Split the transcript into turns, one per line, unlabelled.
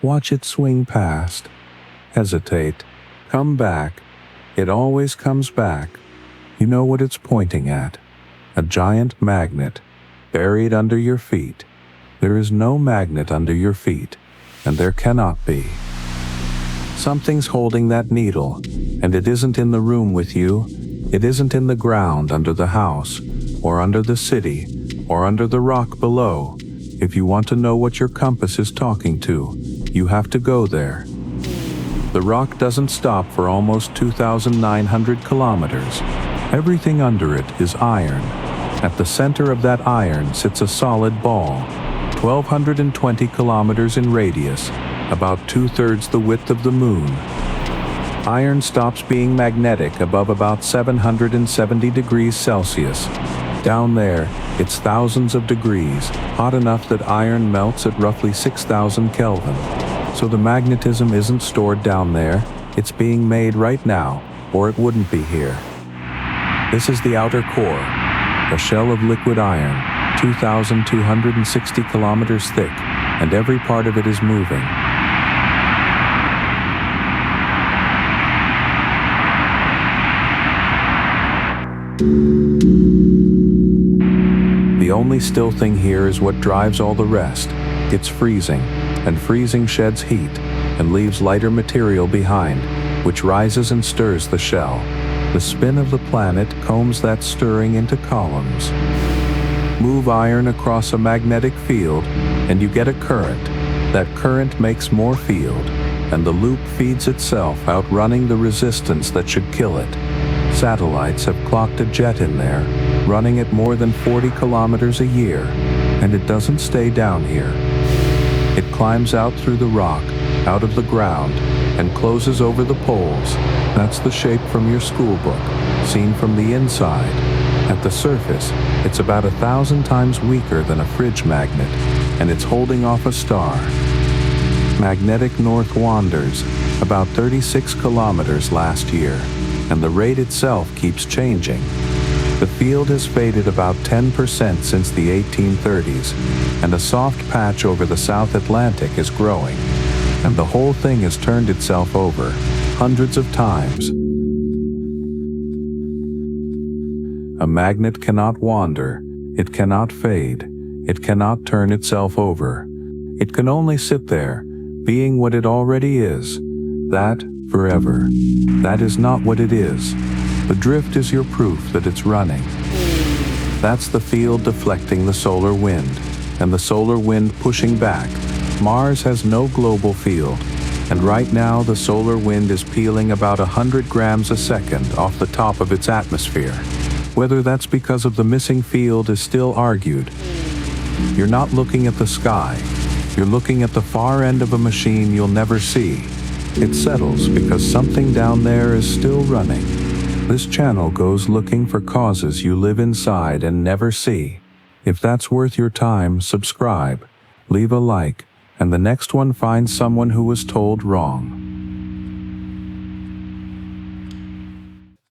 Watch it swing past. Hesitate. Come back. It always comes back. You know what it's pointing at. A giant magnet, buried under your feet. There is no magnet under your feet, and there cannot be. Something's holding that needle, and it isn't in the room with you. It isn't in the ground under the house, or under the city, or under the rock below. If you want to know what your compass is talking to, you have to go there. The rock doesn't stop for almost 2,900 kilometers. Everything under it is iron. At the center of that iron sits a solid ball, 1,220 kilometers in radius, about 2/3 the width of the moon. Iron stops being magnetic above about 770 degrees Celsius. Down there, it's thousands of degrees, hot enough that iron melts at roughly 6,000 Kelvin. So the magnetism isn't stored down there, it's being made right now, or it wouldn't be here. This is the outer core, a shell of liquid iron, 2,260 kilometers thick, and every part of it is moving. The only still thing here is what drives all the rest. It's freezing, and freezing sheds heat and leaves lighter material behind, which rises and stirs the shell. The spin of the planet combs that stirring into columns. Move iron across a magnetic field, and you get a current. That current makes more field, and the loop feeds itself, outrunning the resistance that should kill it. Satellites have clocked a jet in there, running at more than 40 kilometers a year, and it doesn't stay down here. It climbs out through the rock, out of the ground, and closes over the poles. That's the shape from your school book, seen from the inside. At the surface, it's about 1,000 times weaker than a fridge magnet, and it's holding off a star. Magnetic north wanders about 36 kilometers last year, and the rate itself keeps changing. The field has faded about 10% since the 1830s, and a soft patch over the South Atlantic is growing, and the whole thing has turned itself over hundreds of times. A magnet cannot wander, it cannot fade, it cannot turn itself over. It can only sit there, being what it already is. That, forever. That is not what it is. The drift is your proof that it's running. That's the field deflecting the solar wind, and the solar wind pushing back. Mars has no global field, and right now the solar wind is peeling about 100 grams a second off the top of its atmosphere. Whether that's because of the missing field is still argued. You're not looking at the sky. You're looking at the far end of a machine you'll never see. It settles because something down there is still running. This channel goes looking for causes you live inside and never see. If that's worth your time, subscribe, leave a like, and the next one finds someone who was told wrong.